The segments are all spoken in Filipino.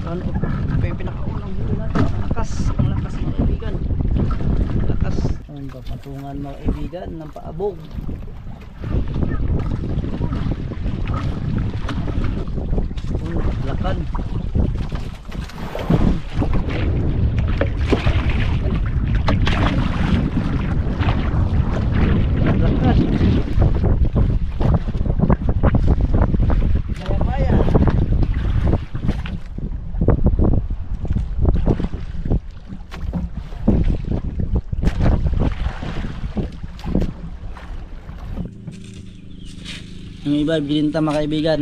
Ano pa yung pinakaunang huli natin? Ang lakas mga kaibigan. Lakas. Ang patungan mga kaibigan ng paabog. Lakan. Lakas. Maya-maya. Yung iba bininta mga kaibigan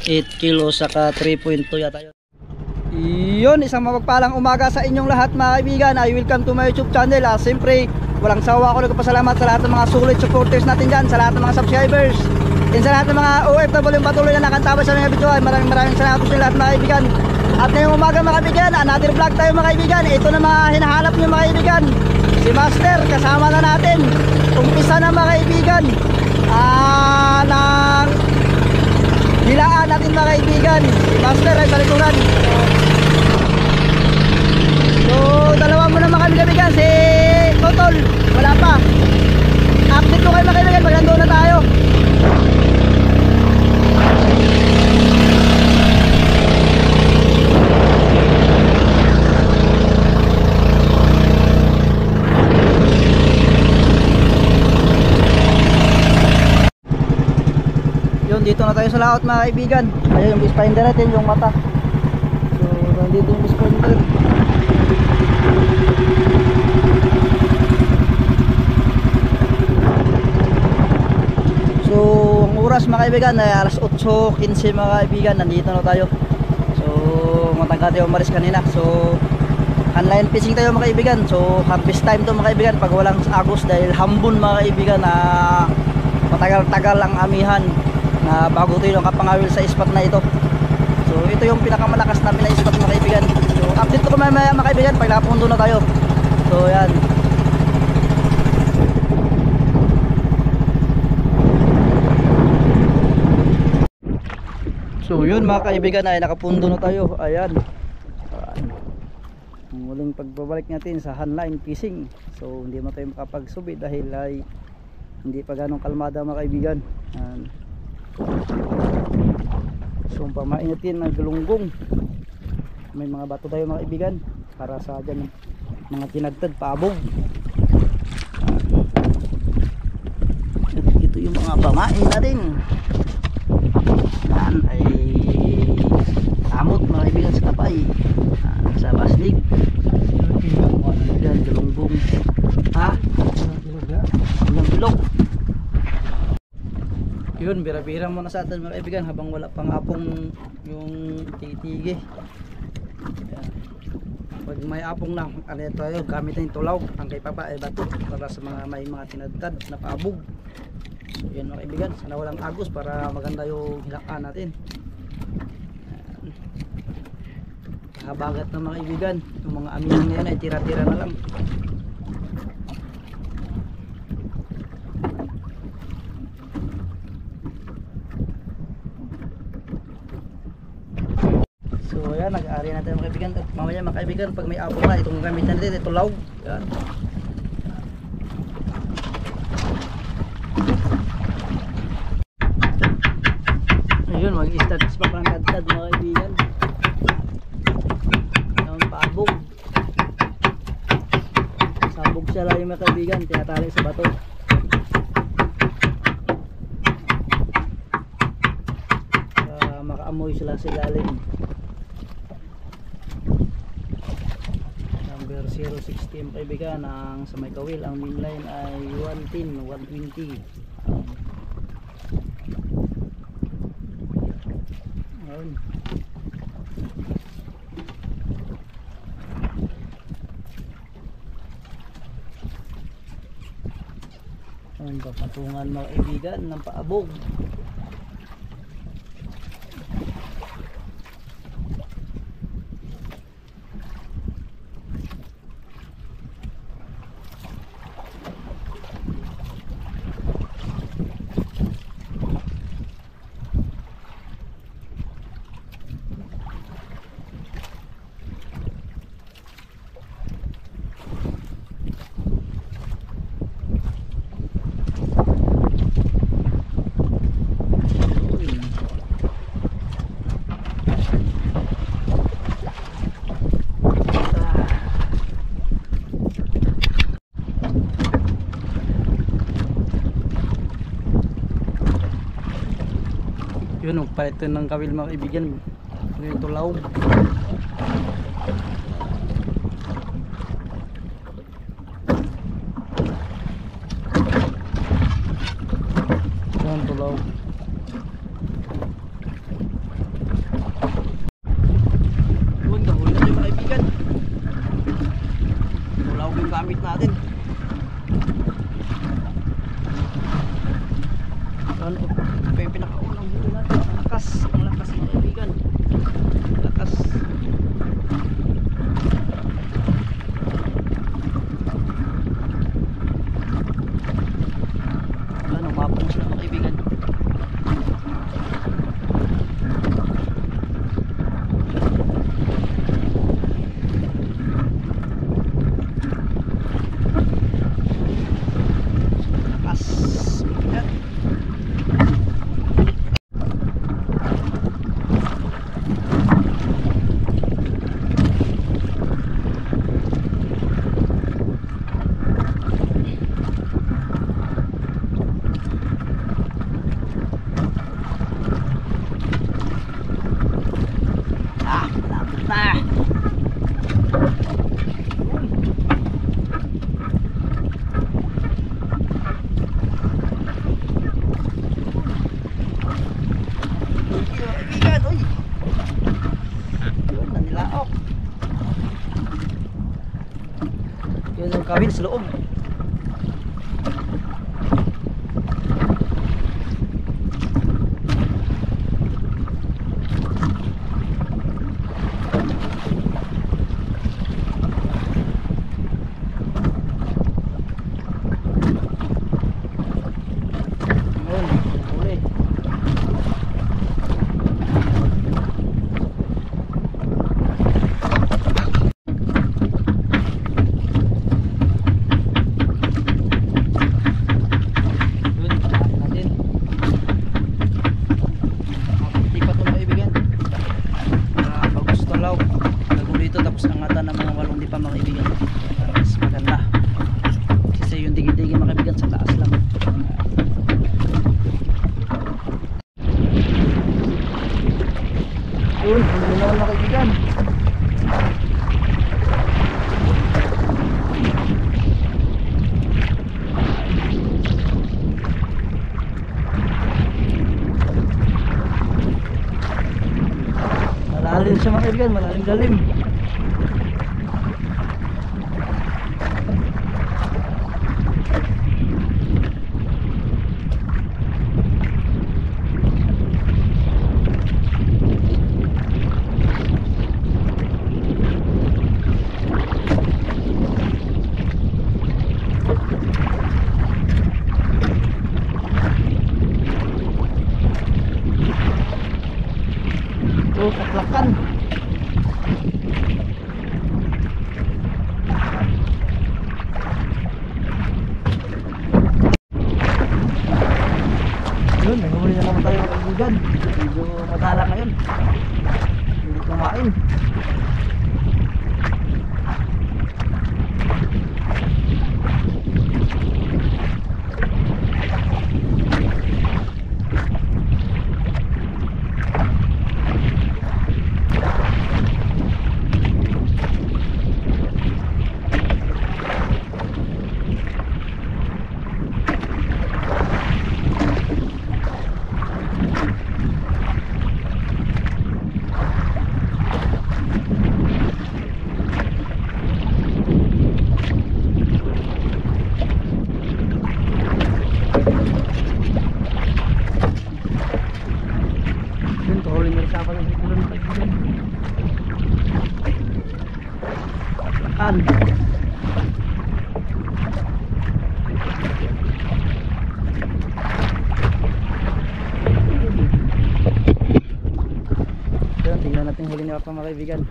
8 kilo saka 3.2 yata yun. Yun, isang mapagpalang umaga sa inyong lahat mga kaibigan. I welcome to my YouTube channel. Siyempre walang sawa ako nagpapasalamat sa lahat ng mga solid supporters natin dyan, sa lahat ng mga subscribers, and sa lahat ng mga OFW yung patuloy na nakantabay sa mga video. Maraming salamat sa lahat mga kaibigan. At ngayong umaga mga kaibigan, another vlog tayo mga kaibigan. Ito na mga hinahanap nyo mga kaibigan, si Master, kasama na natin. Umpisa na mga kaibigan ng hilaan natin mga kaibigan. Si Master ay sa likuran. So dalawa muna mga kaibigan, si Totol wala pa. Update ko kayo mga kaibigan pag nandoon na tayo. Dito na tayo sa laot mga kaibigan. Ayun yung fish finder natin, yung mata. So nandito yung fish finder. So ang oras mga kaibigan ay alas 8:15 mga kaibigan. Nandito na tayo. So matagal tayo umalis kanina. So online fishing tayo mga kaibigan. So harvest time to mga kaibigan pag walang agos, dahil hambon mga kaibigan na matagal-tagal ang amihan na bago tayo kapangawil sa spot na ito. So ito yung pinakamalakas namin na spot mga kaibigan. So update ko mamaya mga kaibigan pag napundo na tayo. So yan. So yun mga kaibigan ay nakapundo na tayo. Ayan. Muling pagbabalik natin sa handline fishing. So hindi mo tayo makapagsubi dahil ay hindi pa ganong kalmada mga kaibigan. Ayan. So pamain natin ng galunggong. May mga bato tayo mga kaibigan para sa dyan mga tinagtad paabog. Ito yung mga pamain natin. Yan ay amot mga kaibigan sa kapay, sa baslig. Yan galunggong. Ha? Yung bilog. Yun, bira-bira muna sa atin mga kaibigan habang wala pang apong yung titigi. Pag may apong na, ano tayo, gamit na yung tulaw. Ang kay papa ay bato para sa mga may mga tinadtad na paabog. So yan mga kaibigan, sana walang agos para maganda yung hilakaan natin. Habagat na mga kaibigan, yung mga aminan na yan ay tira-tira na lang. So ayan, nag-aari natin mga kaibigan. Mamaya mga kaibigan, pag may apong na, itong gamit natin, ito law. Yan. Ayun, mag-start pa parang kadtad mga kaibigan. Yung paabog. Sabog siya lang yung mga kaibigan, tinatali sa bato. Makaamoy sila sa ilalim. Number 016 kaibigan ang sa may kawil. Ang main line ay 110, 120. Ayun. Ayun, patungan mga kaibigan ng paabog. Nagpalit ito ng kawil mga kaibigan. Yung tulaw. Yung tulaw. Yun, nahuli na yung mga kaibigan. Tulaw yung gamit natin. Ano ito yung pinakaunang huli natin. Ang lakas mga kaibigan. Lakas. Ano, mapang sila mga kaibigan. Lakas. Yan. Yun yung kawil sa loob. Tapos angatan ng mga walong di pa mga kaibigan. Mas maganda kasi yung digi-digi mga kaibigan sa taas lang. Yun, hindi naman mga kaibigan. Malalim siya mga kaibigan, malalim-lalim. Oh, kaklakan. Yun, nahuli na naman tayo ng kaibigan. Medyo madala ngayon. Hindi kumain. Kan. Tingnan natin huli ni Papa mga kaibigan.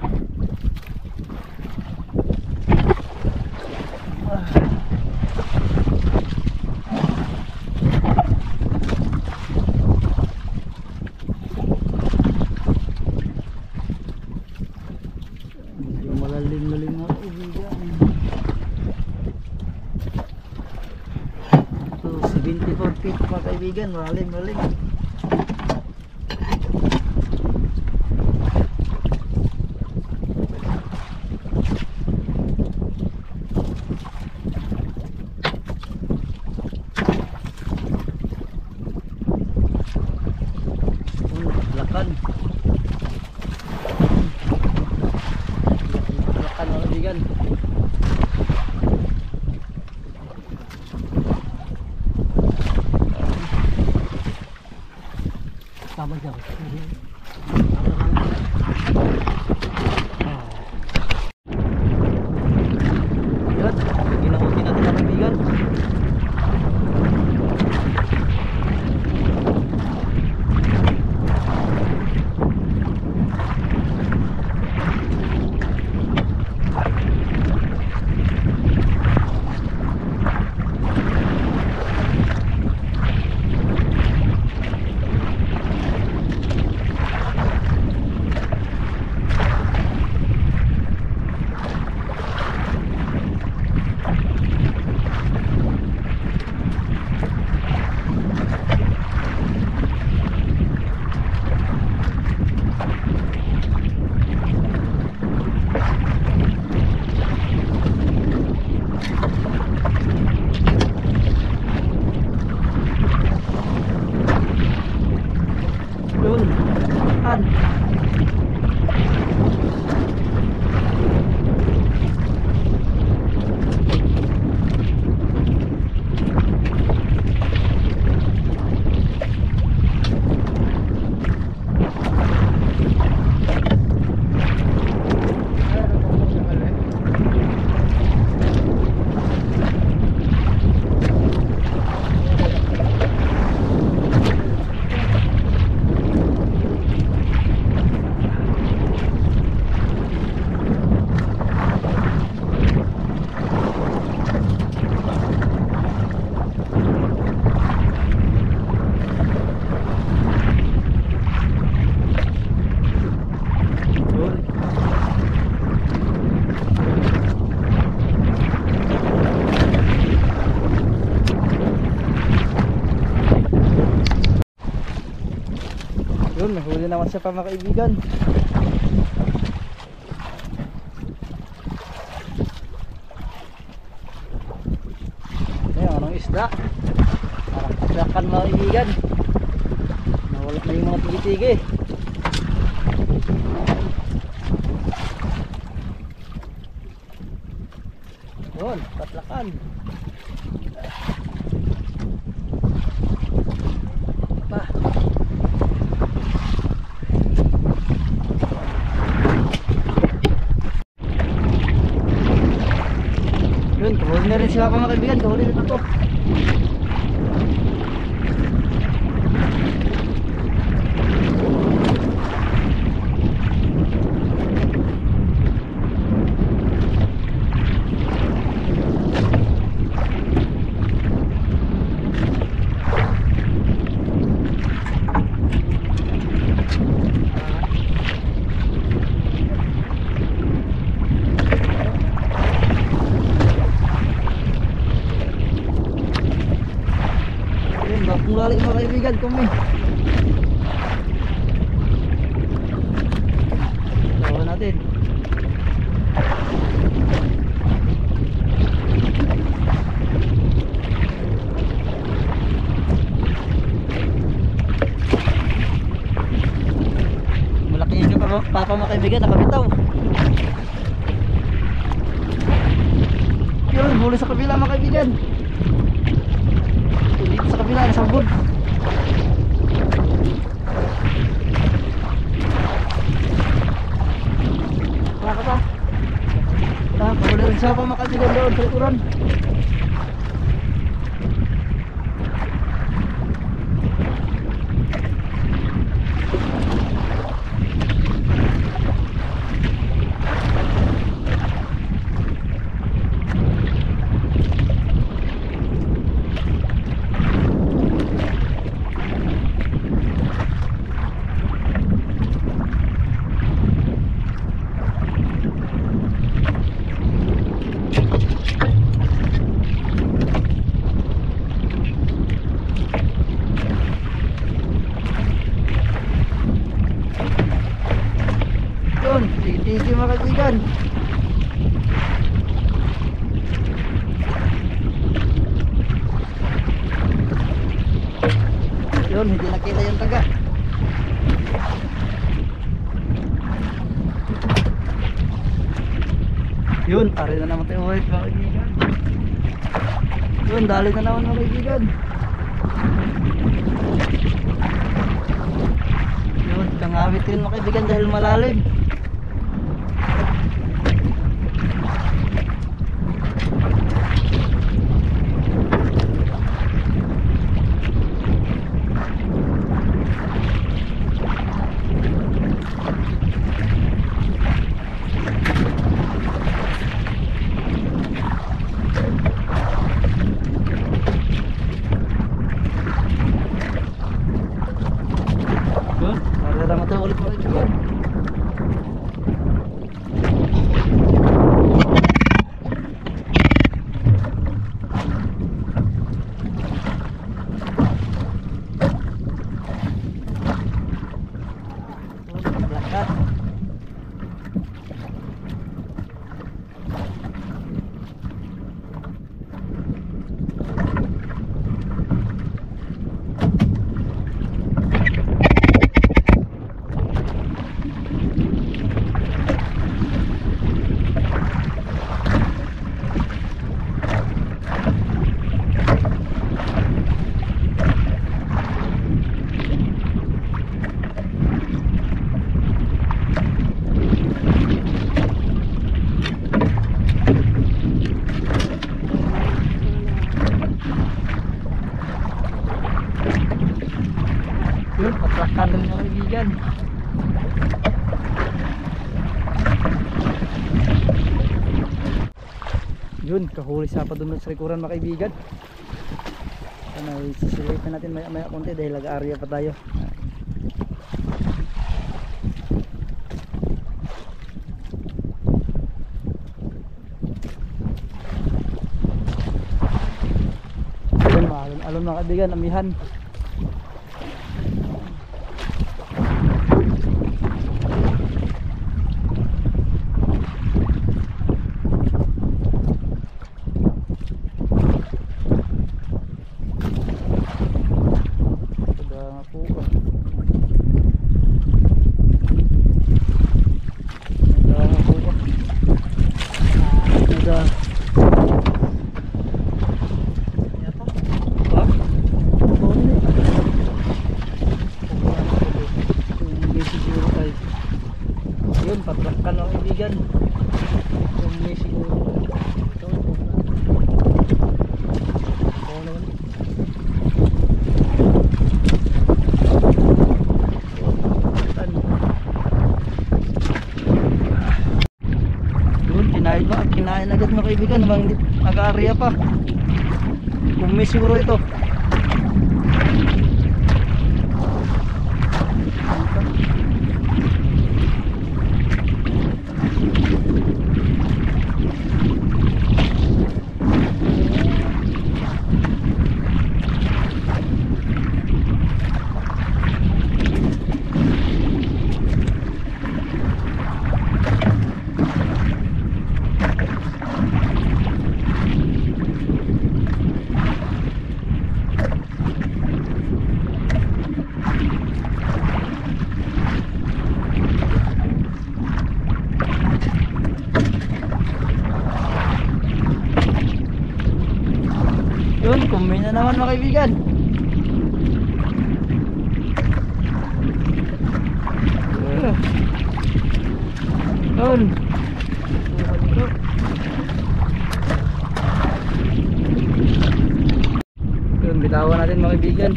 Medyo malalim-lalim mga kaibigan. So 74 feet mga kaibigan, malalim-lalim. Yun, ginahuli natin mga kaibigan. Yun, an. Yun, may huli naman siya pa mga kaibigan. Ayan, anong isda? Parang tasakan mga kaibigan. Nawala na yung mga tigi-tigi. Yun, tatlakan. Pa. Yun, kahuli na rin sila mga kaibigan, kahuli na ito. Kung lali mga kaibigan, kumi. Tawa natin. Malaki yung papa mga kaibigan, nakabitaw. Yun, huli sa kabila mga kaibigan. Dito sa kabila, sa bud. Wala ka pa. Pagod na rin siya pa makasigan doon sa likuran. Tigi mga kaibigan. Yun, hindi nakita yung taga. Yun, ari na naman tayo white mga kaibigan. Yun, dali na naman mga kaibigan. Kangawit rin mga kaibigan dahil malalim. Yun, patrakan rin mga kaibigan. Yun, kahuli sa doon sa likuran mga kaibigan. Sana isisilipan natin maya maya konti dahil lag-area pa tayo. Yun, alon mga kaibigan, amihan. Yun, patrakan mga kaibigan. Yung may siguro ito, yun, kinain agad mga kaibigan habang nag-area pa. Kung may siguro ito. Yun, kumain na naman mga kaibigan. Yun. Yun, bitawan natin mga kaibigan.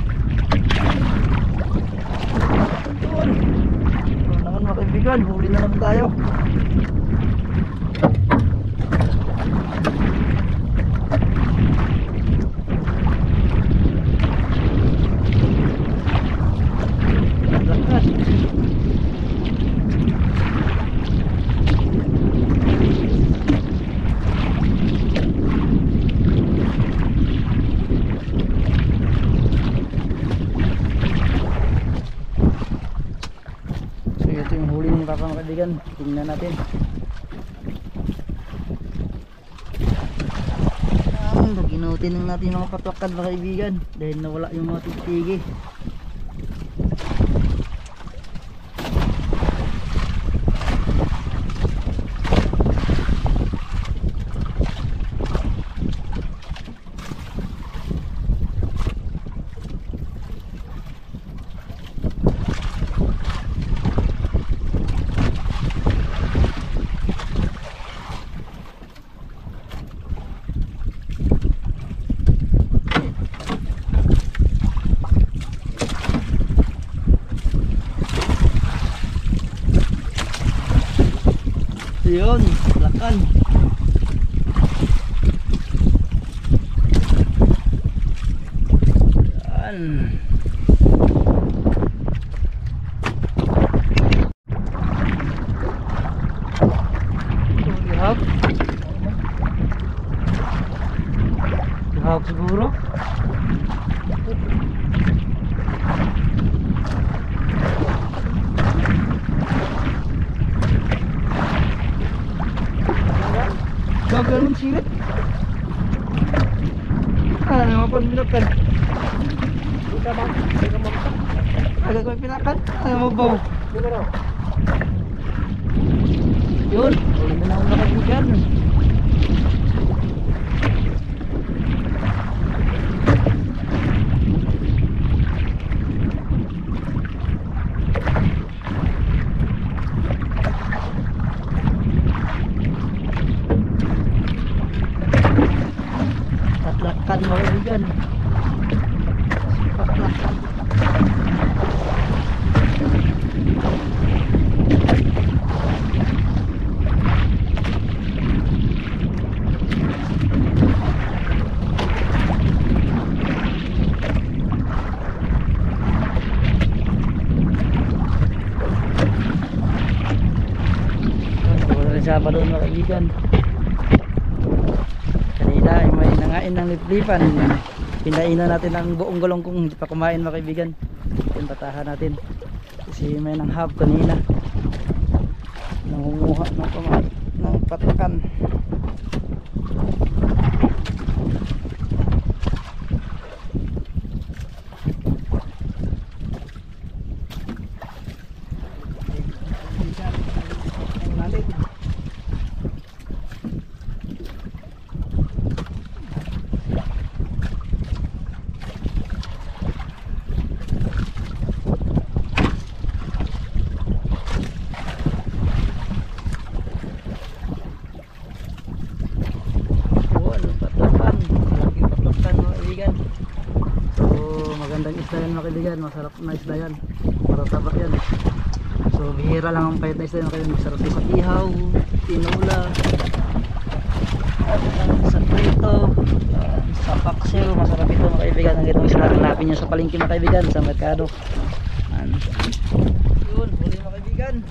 Yun naman mga kaibigan, huli na naman tayo. Ito yung huli ng kakang kaibigan, tingnan natin. Ginutin lang natin mga patwakan mga kaibigan dahil nawala yung mga titigi. Yun, lakan. Yan. Lihap. Lihap siguro. Gagal ng sirit. Ano mga panakan? Agak ko pinakan. Ano mo ba? Yun. Ulit na ako nakabigyan. Tatlakan mo kaibigan. Tatlakan. Sama doon mga kaibigan. Kanina ay may nangain ng liplipan. Pinainan natin ang buong gulong kung hindi pa kumain mga kaibigan. Yung patahan natin. Kasi may nanghab kanina. Nangunguha ng kumain ng patakan. Kaibigan, masarap na isda yan, matatabak yan. So bihira lang ang pahit na isda yan kaya masarap sa ihaw, tinula, sa prito, sa paksiw. Masarap ito mga kaibigan. Ang itong isda hanapin nyo sa palengke mga kaibigan, sa merkado. Yun, huli mga kaibigan.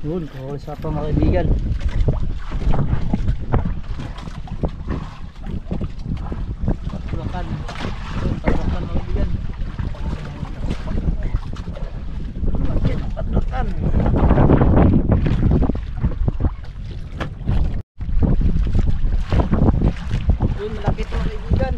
Yun, kuhuli sa ito mga kaibigan. Patulakan. Yun, patulakan mga kaibigan. Patulakan. Yun, malapit mga kaibigan.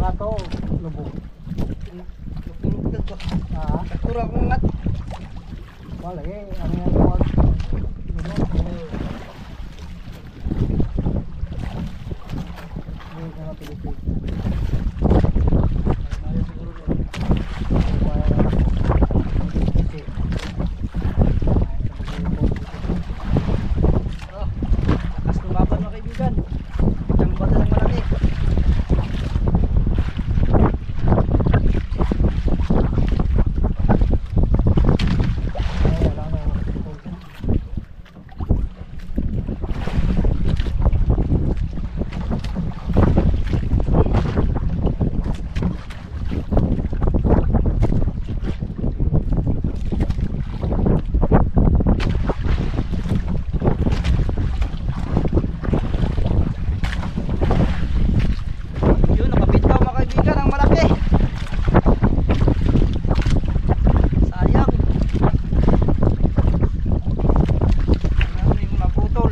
Ato, lubog. Lubog ko. Ah, kurang ngat. Wala eh, ano yan tawag? Ini Lakas lumaban mga kaibigan. Isang bata lang malaki. Yun, nakabitaw mga kaibigan ang malaki. Sayang. Ano yung naputol?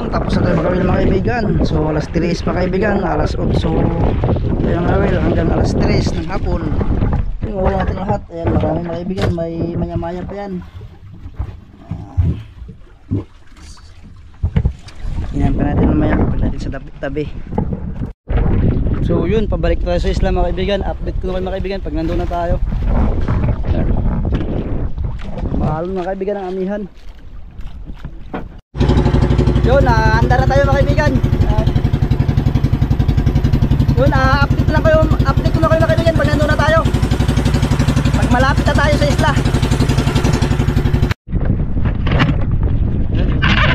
Tapos na tayo magawin mga kaibigan. So alas 3 mga kaibigan, alas 8 tayo magawin hanggang alas 3 ng hapon. Yung wala natin lahat. Ayan, marami mga kaibigan, may maya-maya pa yan. Yan pa natin mamaya, pag natin sa tabi. So yun, pabalik tayo sa isla mga kaibigan. Update ko naman mga kaibigan pag nandun na tayo. Mahal mga kaibigan ang amihan. Yun, andar na tayo mga kaibigan. Yun, update ko na kayo mga kaibigan pag nandun na tayo. Pag malapit na tayo sa isla.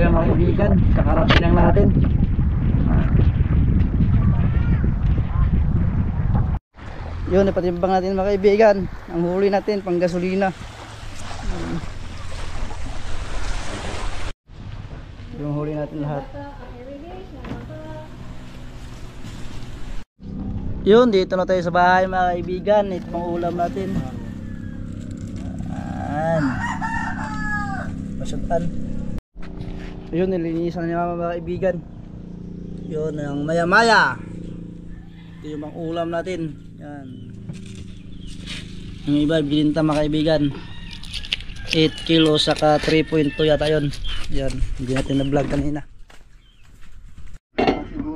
Yun mga kaibigan, kakarating lang natin. Yun, ipatimbang natin mga kaibigan. Ang huli natin, pang gasolina. Yung huli natin lahat. Yun, dito na tayo sa bahay mga kaibigan. Ito pang ulam natin. Ayan. Pasyatan. Yun, nilinisan niya mga kaibigan. Yun, ang maya-maya. Ito yung pang ulam natin. Yan. Yung iba, bilinta mga kaibigan. 8 kilo saka 3.2 yata yun. Yan, hindi natin na-vlog kanina.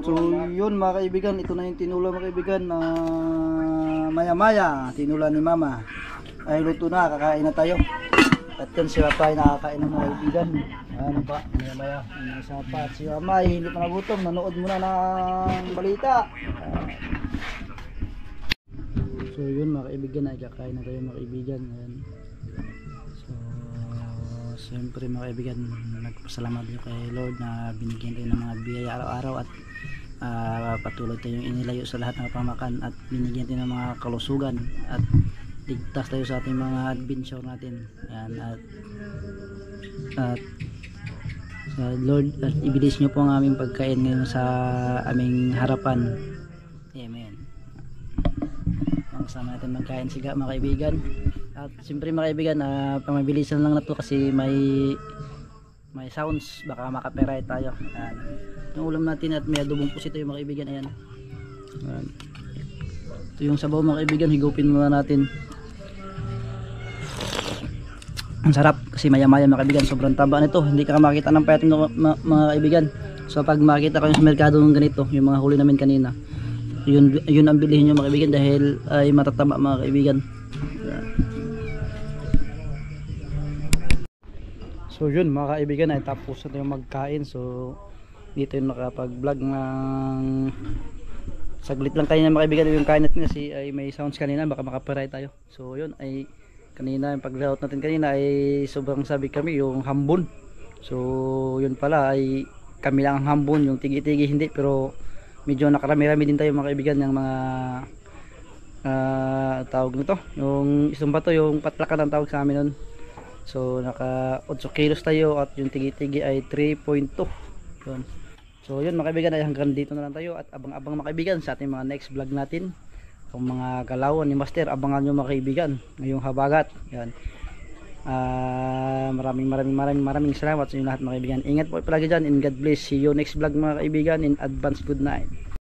So yun mga kaibigan, ito na yung tinula mga kaibigan na maya-maya, tinula ni mama. Ay luto na, kakain na tayo. At yun si Papa ay nakakain ng mga kaibigan. Ano ba, maya-maya, isa pa. At si Mama ay hindi pa nagutom, nanood muna ng balita. So yun mga kaibigan, ay kakain na tayo mga kaibigan. Ayan. Siyempre mga kaibigan, nagpasalamat nyo kay Lord na binigyan tayo ng mga biyaya araw-araw at patuloy tayong inilayo sa lahat ng pamakan at binigyan tayo ng mga kalusugan at ligtas tayo sa ating mga adventure natin. Yan, at Lord, at ibilis nyo po ang aming pagkain ngayon sa aming harapan. Amen. Kasama natin magkain siga mga kaibigan. At siyempre mga kaibigan, pamabilisan lang na to kasi may sounds, baka makapiright tayo. Ayan. Yung ulam natin at may adobong pusit tayo mga kaibigan. Ayan. Ayan. Ito yung sabaw mga kaibigan, higupin muna natin. Ang sarap kasi maya-maya mga kaibigan, sobrang taba nito, hindi ka makita ng payat mga kaibigan. So pag makita kayo sa merkado ng ganito, yung mga huli namin kanina, yun ang bilihin nyo mga kaibigan dahil ay matataba mga kaibigan. So yun mga kaibigan, ay tapos na tayong magkain. So dito yung nakapag vlog ng saglit lang kanina mga kaibigan yung kain natin kasi ay may sounds kanina, baka makapiray tayo. So yun ay kanina yung pag-layout natin kanina ay sobrang sabi kami yung hambon. So yun pala ay kami lang ang hambon, yung tigi-tigi hindi, pero medyo nakarami-rami din tayo mga kaibigan ng mga tawag nito, yung isang bato, yung patlakan ang tawag sa amin nun. So naka 8 kilos tayo at yung tigi-tigi ay 3.2. Yun. So yun mga kaibigan, ay hanggang dito na lang tayo at abang-abang mga kaibigan sa ating mga next vlog natin. Ang mga galawan ni Master, abangan nyo mga kaibigan ngayong habagat. Yan. Maraming salamat sa inyo lahat mga kaibigan. Ingat po palagi dyan and God bless. See you next vlog mga kaibigan. In advance, good night.